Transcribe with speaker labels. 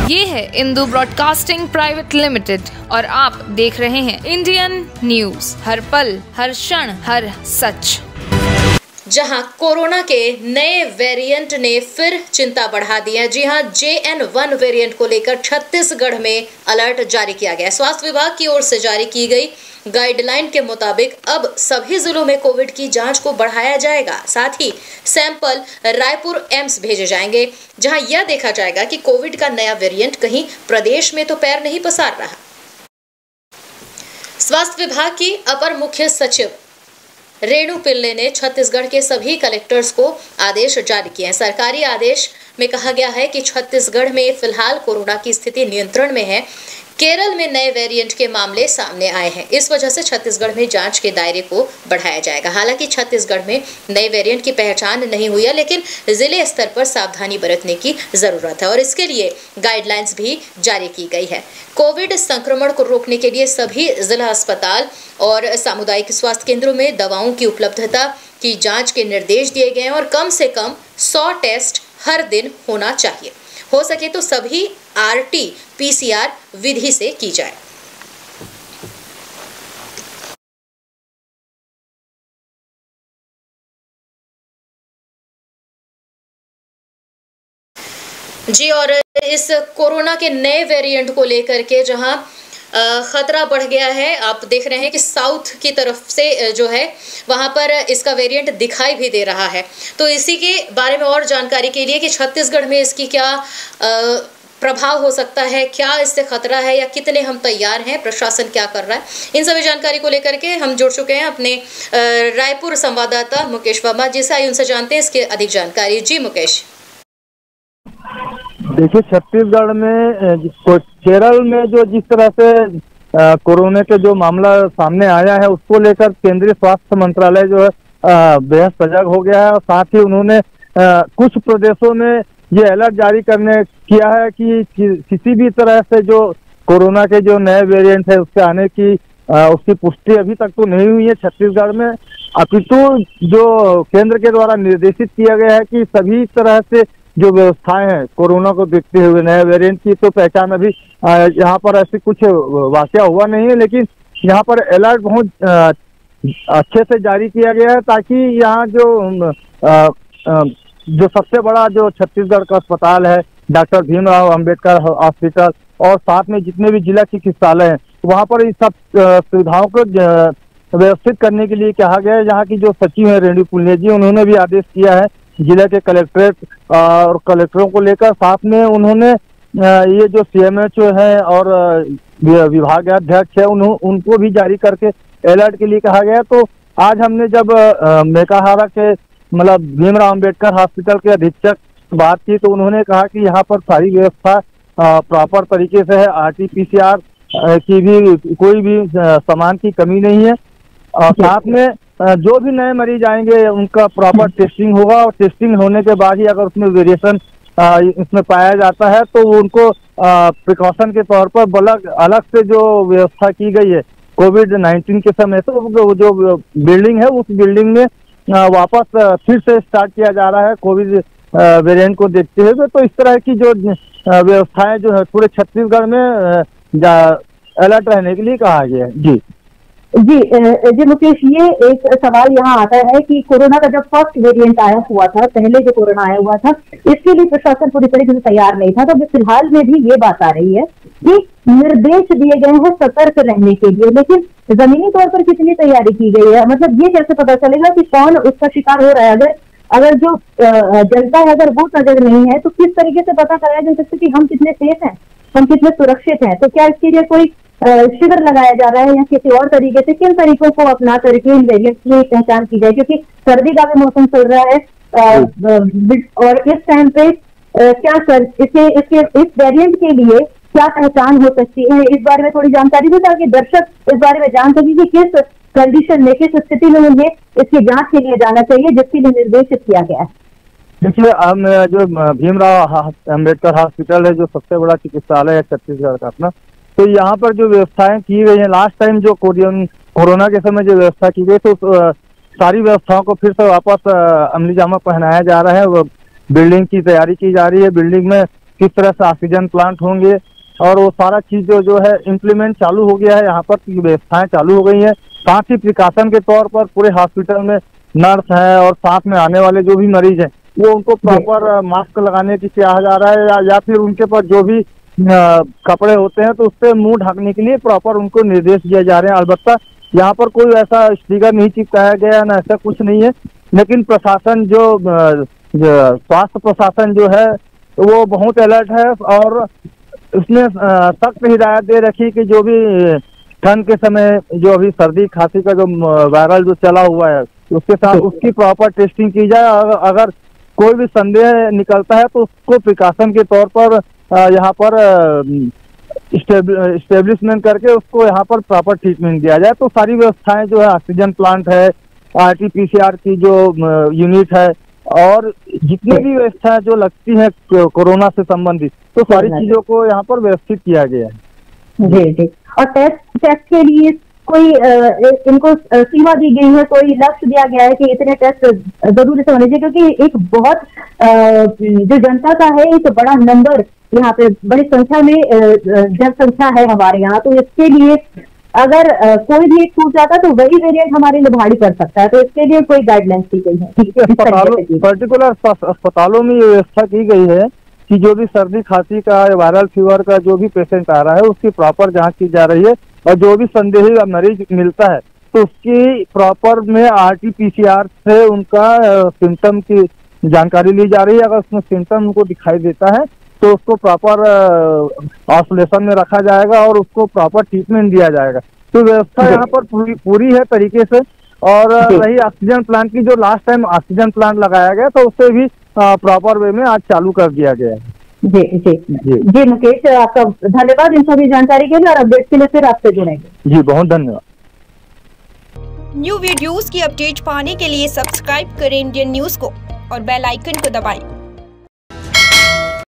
Speaker 1: ये है Indu broadcasting private limited और आप देख रहे हैं इंडियन न्यूज, हर पल, हर क्षण, हर सच।
Speaker 2: जहां कोरोना के नए वेरिएंट ने फिर चिंता बढ़ा दी है। जी हां, JN1 वेरिएंट को लेकर छत्तीसगढ़ में अलर्ट जारी किया गया है। स्वास्थ्य विभाग की ओर से जारी की गई गाइडलाइन के मुताबिक अब सभी जिलों में कोविड की जांच को बढ़ाया जाएगा। साथ ही सैंपल रायपुर एम्स भेजे जाएंगे, जहां यह देखा जाएगा कि कोविड का नया वेरिएंट कहीं प्रदेश में तो पैर नहीं पसार रहा। स्वास्थ्य विभाग की अपर मुख्य सचिव रेणु पिल्ले ने छत्तीसगढ़ के सभी कलेक्टर्स को आदेश जारी किए हैं। सरकारी आदेश में कहा गया है कि छत्तीसगढ़ में फिलहाल कोरोना की स्थिति नियंत्रण में है। केरल में नए वेरिएंट के मामले सामने आए हैं, इस वजह से छत्तीसगढ़ में जांच के दायरे को बढ़ाया जाएगा। हालांकि छत्तीसगढ़ में नए वेरिएंट की पहचान नहीं हुई है, लेकिन जिले स्तर पर सावधानी बरतने की जरूरत है और इसके लिए गाइडलाइंस भी जारी की गई है। कोविड संक्रमण को रोकने के लिए सभी जिला अस्पताल और सामुदायिक स्वास्थ्य केंद्रों में दवाओं की उपलब्धता की जांच के निर्देश दिए गए हैं और कम से कम 100 टेस्ट हर दिन होना चाहिए। हो सके तो सभी RT-PCR विधि से की जाए। जी, और इस कोरोना के नए वेरिएंट को लेकर के जहां खतरा बढ़ गया है, आप देख रहे हैं कि साउथ की तरफ से जो है वहां पर इसका वेरिएंट दिखाई भी दे रहा है। तो इसी के बारे में और जानकारी के लिए कि छत्तीसगढ़ में इसकी क्या प्रभाव हो सकता है, क्या इससे खतरा है या कितने हम तैयार हैं, प्रशासन क्या कर रहा है, इन सभी जानकारी को लेकर के हम जुड़ चुके हैं अपने रायपुर संवाददाता मुकेश वर्मा जी से। उनसे जानते हैं इसके अधिक जानकारी। जी मुकेश।
Speaker 3: देखिए, छत्तीसगढ़ में केरल में जो जिस तरह से कोरोना के जो मामला सामने आया है, उसको लेकर केंद्रीय स्वास्थ्य मंत्रालय जो है बेहद सजग हो गया है और साथ ही उन्होंने कुछ प्रदेशों में ये अलर्ट जारी किया है कि किसी भी तरह से जो कोरोना के जो नए वेरिएंट है उसके आने की उसकी पुष्टि अभी तक तो नहीं हुई है छत्तीसगढ़ में, अपितु जो केंद्र के द्वारा निर्देशित किया गया है कि सभी तरह से जो व्यवस्थाएं हैं कोरोना को देखते हुए नए वेरिएंट की तो पहचान अभी यहाँ पर ऐसी कुछ वाकया हुआ नहीं है, लेकिन यहाँ पर अलर्ट बहुत अच्छे से जारी किया गया है ताकि यहाँ जो सबसे बड़ा जो छत्तीसगढ़ का अस्पताल है डॉक्टर भीमराव अंबेडकर हॉस्पिटल और साथ में जितने भी जिला चिकित्सालय हैं वहाँ पर इस सब सुविधाओं को व्यवस्थित करने के लिए कहा गया है। यहाँ की जो सचिव है रेणु पिल्ले जी, उन्होंने भी आदेश किया है जिले के कलेक्ट्रेट और कलेक्टरों को लेकर, साथ में उन्होंने ये जो CMHO है और विभागाध्यक्ष है उनको भी जारी करके अलर्ट के लिए कहा गया। तो आज हमने जब मेकाहारा के मतलब भीमराव अंबेडकर हॉस्पिटल के अधीक्षक बात की तो उन्होंने कहा कि यहाँ पर सारी व्यवस्था प्रॉपर तरीके से है, RT-PCR की भी कोई भी सामान की कमी नहीं है और साथ में जो भी नए मरीज आएंगे उनका प्रॉपर टेस्टिंग होगा और टेस्टिंग होने के बाद ही अगर उसमें वेरिएशन इसमें पाया जाता है तो उनको प्रिकॉशन के तौर पर अलग से जो व्यवस्था की गई है कोविड-19 के समय, तो जो बिल्डिंग है उस बिल्डिंग में वापस फिर से स्टार्ट किया जा रहा है कोविड वेरिएंट को देखते हुए। तो इस तरह की जो व्यवस्थाएं जो है पूरे छत्तीसगढ़ में अलर्ट रहने के लिए कहा गया है।
Speaker 4: जी मुकेश, ये एक सवाल यहाँ आता है कि कोरोना का जब फर्स्ट वेरिएंट आया हुआ था, पहले जो कोरोना आया हुआ था, इसके लिए प्रशासन पूरी तरीके से तैयार नहीं था। तो फिलहाल में भी ये बात आ रही है कि निर्देश दिए गए हैं सतर्क रहने के लिए, लेकिन जमीनी तौर पर कितनी तैयारी की गई है, मतलब ये कैसे पता चलेगा कि कौन उसका शिकार हो रहा है? अगर जो जनता है अगर वो सजग नहीं है तो किस तरीके से पता कराया जा सकता है कि हम कितने सेफ हैं, हम कितने सुरक्षित हैं? तो क्या इसके लिए कोई शिविर लगाया जा रहा है या किसी और तरीके से किन तरीकों को अपना करके इन वेरिएंट्स की पहचान की जाए? क्योंकि सर्दी का भी मौसम चल रहा है और इस टाइम पे क्या सर इस वेरिएंट के लिए क्या पहचान हो सकती है, इस बारे में थोड़ी जानकारी दे ताकि दर्शक इस बारे में जान सके कि किस कंडीशन में, किस स्थिति में उन्हें इसकी जांच के लिए जाना चाहिए जिसके लिए निर्देशित किया गया है।
Speaker 3: देखिए, हम जो भीमराव अंबेडकर हॉस्पिटल है जो सबसे बड़ा चिकित्सालय है छत्तीसगढ़ का अपना, तो यहाँ पर जो व्यवस्थाएं की गई है लास्ट टाइम जो कोरोना के समय जो व्यवस्था की गई तो सारी व्यवस्थाओं को फिर से वापस अमली जामा पहनाया जा रहा है। बिल्डिंग की तैयारी की जा रही है, बिल्डिंग में किस तरह से ऑक्सीजन प्लांट होंगे, और वो सारा चीज जो है इम्प्लीमेंट चालू हो गया है, यहाँ पर व्यवस्थाएं चालू हो गई हैं। साथ ही प्रिकॉशन के तौर पर पूरे हॉस्पिटल में नर्स है और साथ में आने वाले जो भी मरीज हैं वो उनको प्रॉपर मास्क लगाने की कहा जा रहा है, या फिर उनके पर जो भी कपड़े होते हैं तो उससे मुंह ढकने के लिए प्रॉपर उनको निर्देश दिए जा रहे हैं। अलबत्ता यहाँ पर कोई ऐसा स्टिकर नहीं चिपकाया गया ना, ऐसा कुछ नहीं है, लेकिन प्रशासन जो स्वास्थ्य प्रशासन जो है वो बहुत अलर्ट है और उसने सख्त हिदायत दे रखी कि जो भी ठंड के समय जो अभी सर्दी खांसी का जो वायरल जो चला हुआ है उसके साथ उसकी प्रॉपर टेस्टिंग की जाए। अगर कोई भी संदेह निकलता है तो उसको प्रिकॉशन के तौर पर यहाँ पर इस्टेब्लिशमेंट करके उसको यहाँ पर प्रॉपर ट्रीटमेंट दिया जाए। तो सारी व्यवस्थाएं जो है, ऑक्सीजन प्लांट है, RT-PCR की जो यूनिट है और जितनी भी व्यवस्थाएं जो लगती है कोरोना से संबंधित, तो सारी चीजों को यहाँ पर व्यवस्थित किया गया है।
Speaker 4: जी जी। और टेस्ट के लिए कोई इनको सीमा दी गई है, कोई लक्ष्य दिया गया है कि इतने टेस्ट जरूर से होने चाहिए, क्योंकि एक बहुत जो जनता का है एक बड़ा नंबर यहाँ पे बड़ी संख्या में जनसंख्या है हमारे यहाँ, तो इसके लिए अगर कोई भी एक छूट जाता तो वही वेरिएंट हमारे लिए भारी पड़ सकता है, तो इसके लिए कोई गाइडलाइंस दी गई है?
Speaker 3: पर्टिकुलर अस्पतालों में ये व्यवस्था की गई है कि जो भी सर्दी खांसी का वायरल फीवर का जो भी पेशेंट आ रहा है उसकी प्रॉपर जांच की जा रही है, और जो भी संदेही मरीज मिलता है तो उसकी प्रॉपर में RT-PCR से उनका सिम्टम की जानकारी ली जा रही है। अगर उसमें सिम्टम उनको दिखाई देता है तो उसको प्रॉपर आइसोलेशन में रखा जाएगा और उसको प्रॉपर ट्रीटमेंट दिया जाएगा। तो व्यवस्था यहाँ पर पूरी है तरीके से। और रही ऑक्सीजन प्लांट की, जो लास्ट टाइम ऑक्सीजन प्लांट लगाया गया तो उससे भी प्रॉपर वे में आज चालू कर दिया गया है।
Speaker 4: जी जी जी जी। मुकेश, आपका धन्यवाद इन सभी जानकारी के लिए, और अपडेट के लिए फिर आपसे जुड़ेंगे।
Speaker 3: जी बहुत धन्यवाद।
Speaker 5: न्यू वीडियोस की अपडेट पाने के लिए सब्सक्राइब करें इंडियन न्यूज को और बेल आइकन को दबाएं।